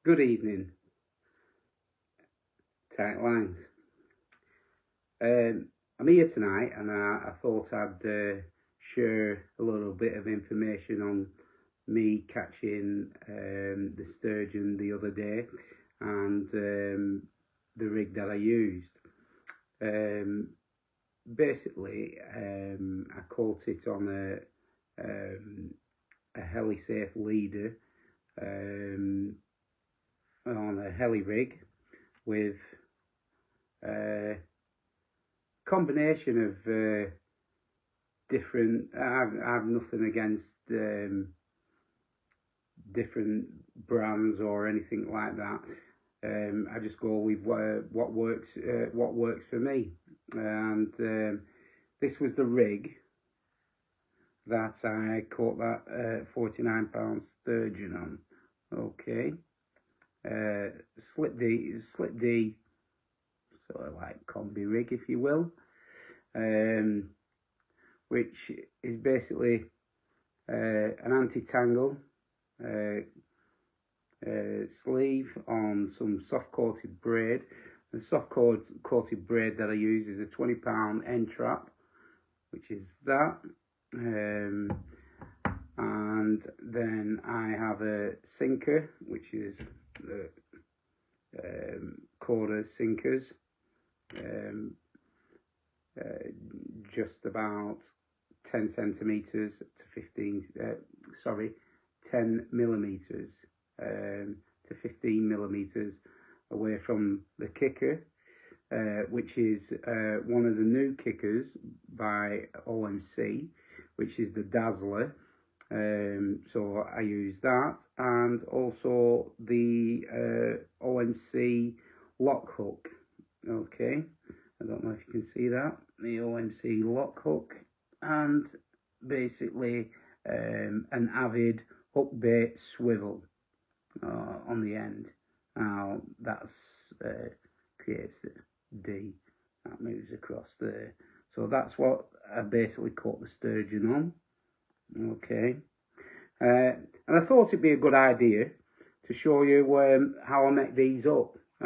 Good evening, Tight Lines. I'm here tonight and I thought I'd share a little bit of information on me catching the sturgeon the other day and the rig that I used. Basically, I caught it on a heli-safe leader on a heli rig with a combination of different. I've nothing against different brands or anything like that. I just go with what works for me, and this was the rig that I caught that 49-pound sturgeon on. Okay, slip D, sort of like combi rig, if you will, which is basically an anti-tangle sleeve on some soft coated braid. The soft coated braid that I use is a 20-pound N-trap, which is that, and then I have a sinker, which is the Korda sinkers, just about 10 centimeters to 10 millimeters to 15 millimeters away from the kicker, which is one of the new kickers by OMC, which is the Dazzler. So I use that, and also the OMC lock hook. Okay, I don't know if you can see that, the OMC lock hook, and basically an Avid hook bait swivel on the end. Now that's creates the D that moves across there. So that's what I basically caught the sturgeon on. Okay, and I thought it'd be a good idea to show you how I make these up. I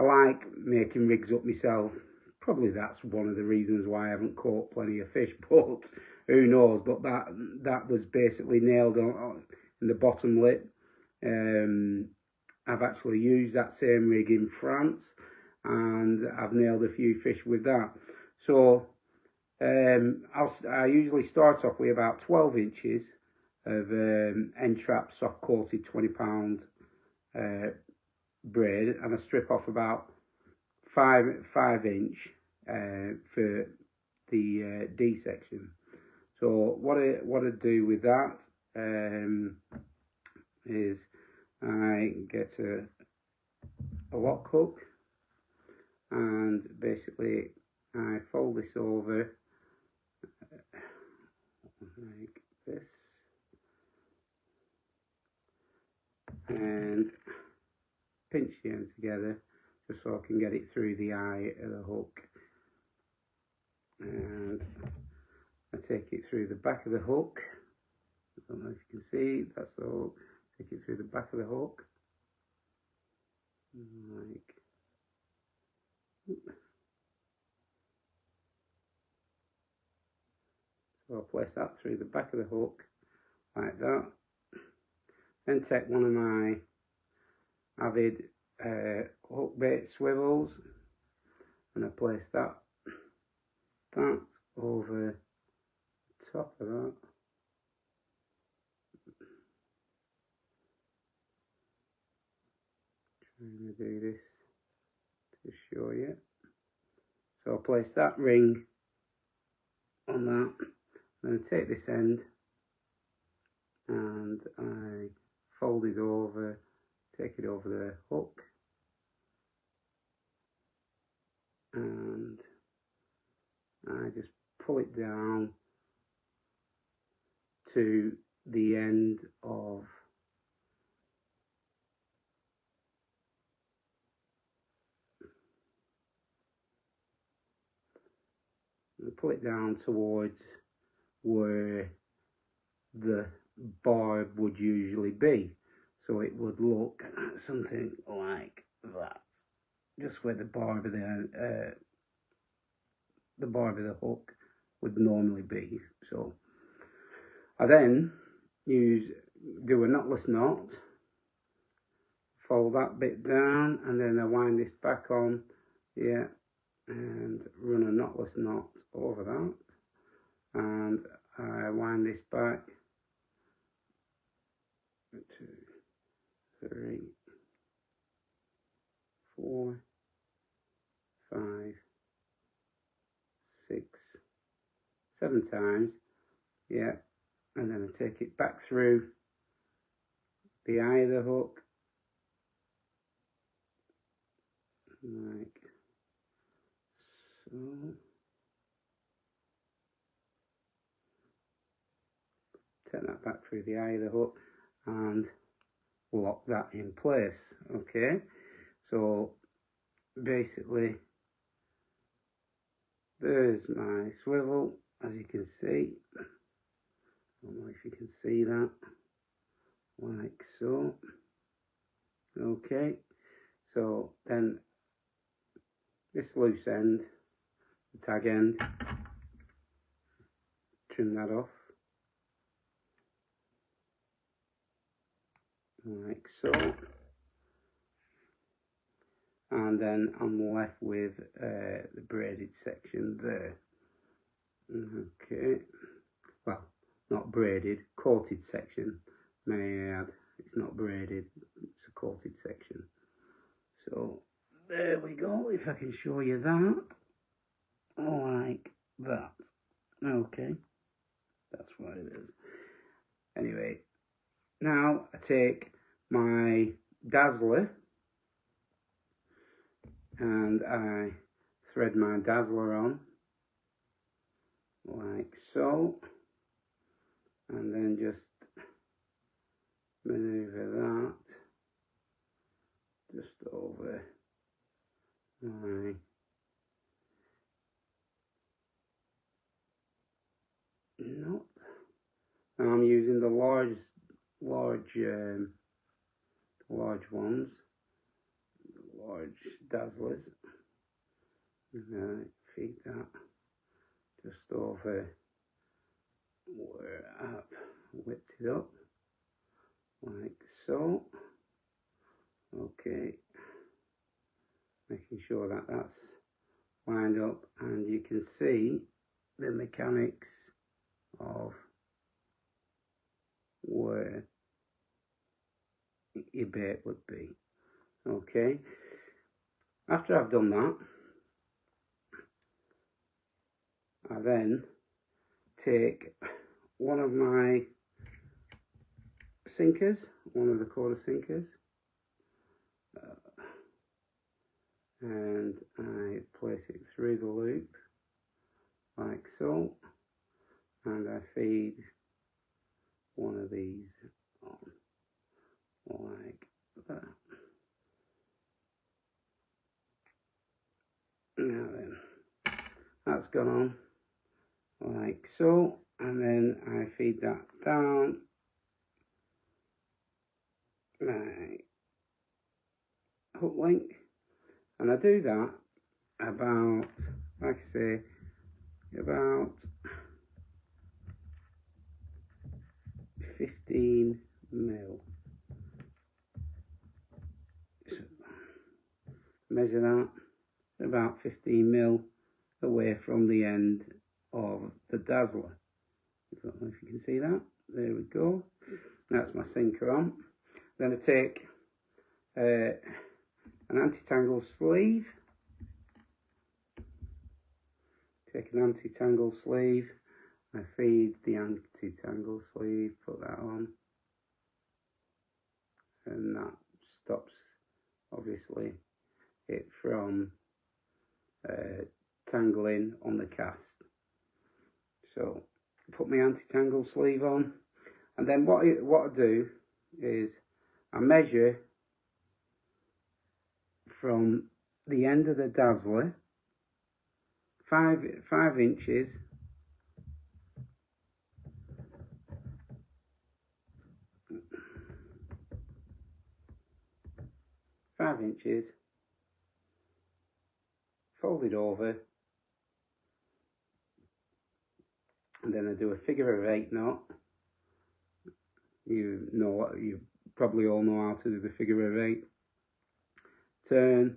like making rigs up myself. Probably that's one of the reasons why I haven't caught plenty of fish, but who knows. But that was basically nailed on in the bottom lip. I've actually used that same rig in France, and I've nailed a few fish with that. So I usually start off with about 12 inches of N-trap soft coated 20-pound braid, and I strip off about 5 inch for the D section. So what I do with that is I get a lock hook, and basically I fold this over like this and pinch the end together just so I can get it through the eye of the hook, and I take it through the back of the hook. I don't know if you can see, that's the hook. Take it through the back of the hook, like so. I'll place that through the back of the hook like that. Then take one of my Avid hook bait swivels and I place that over top of that. Trying to do this to show you. So I'll place that ring on that, then take this end and I fold it over, take it over the hook, and I just pull it down to the end of pull it down towards where the barb would usually be. So it would look something like that, just where the barb of the hook would normally be. So I then do a knotless knot, fold that bit down, and then I wind this back on here and run a knotless knot over that, and I wind this back, 2, 3, 4, 5, 6, 7 times, yeah, and then I take it back through the eye of the hook, like so. Take that back through the eye of the hook and lock that in place. Okay, so basically there's my swivel, as you can see. I don't know if you can see that, like so. Okay, so then this loose end, the tag end, trim that off, like so, and then I'm left with the braided section there. Okay, well, not braided, coated section, may I add. It's not braided, it's a coated section. So there we go, if I can show you that, like that. Okay, that's what it is. Anyway, now I take my dazzler and I thread my dazzler on, like so, and then just maneuver that just over my knot. Now I'm using the large ones, large dazzlers. Feed that just over where I've whipped it up, like so. Okay, making sure that that's lined up, and you can see the mechanics of where your bait would be. Okay, after I've done that, I then take one of my sinkers, one of the quarter sinkers, and I place it through the loop like so, and I feed one of these on like that. Now then, that's gone on like so, and then I feed that down my hook link, and I do that about, like I say, about 15 mil. So measure that about 15 mil away from the end of the dazzler. I don't know if you can see that. There we go. That's my sinker on. Then I take an anti-tangle sleeve. Take an anti-tangle sleeve. I feed the anti-tangle sleeve, put that on, and that stops, obviously, it from tangling on the cast. So put my anti-tangle sleeve on, and then what I do is I measure from the end of the dazzler 5 inches 5 inches, fold it over, and then I do a figure of 8 knot. You know what, you probably all know how to do the figure of 8. Turn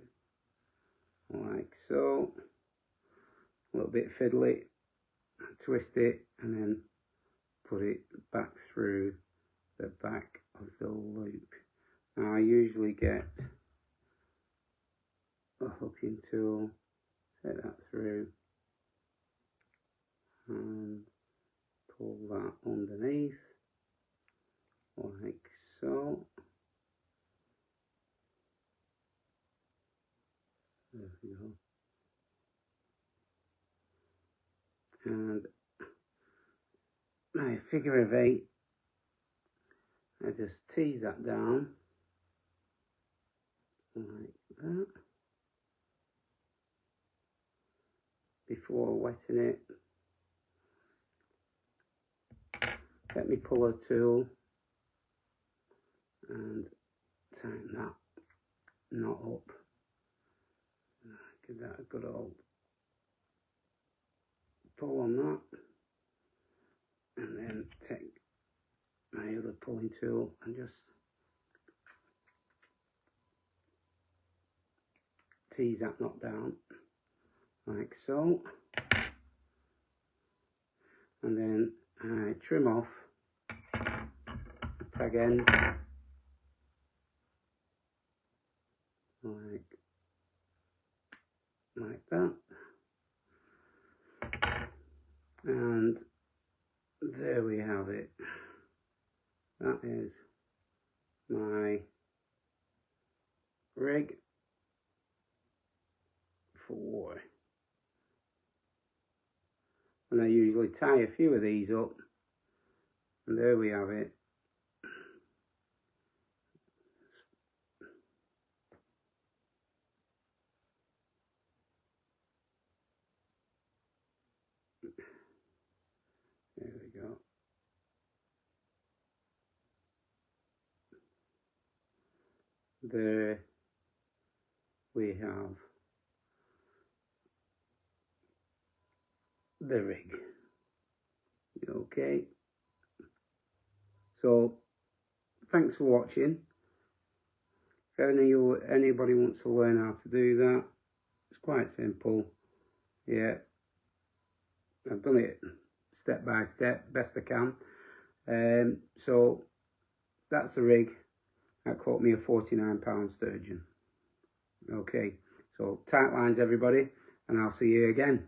like so, a little bit fiddly, twist it, and then put it back through the back of the loop. Now I usually get a hooking tool, set that through and pull that underneath like so. There we go. And my figure of 8, I just tease that down like that before wetting it. Get my puller tool and tighten that knot up. Give that a good old pull on that, and then take my other pulling tool and just tease that knot down like so, and then I trim off the tag end like that, and there we have it. That is my rig for war. And I usually tie a few of these up, and there we have it. There we go. There we have the rig. Okay, so thanks for watching. If anybody wants to learn how to do that, it's quite simple. Yeah, I've done it step by step, best I can. So that's the rig. That caught me a £49 sturgeon. Okay, so tight lines everybody, and I'll see you again.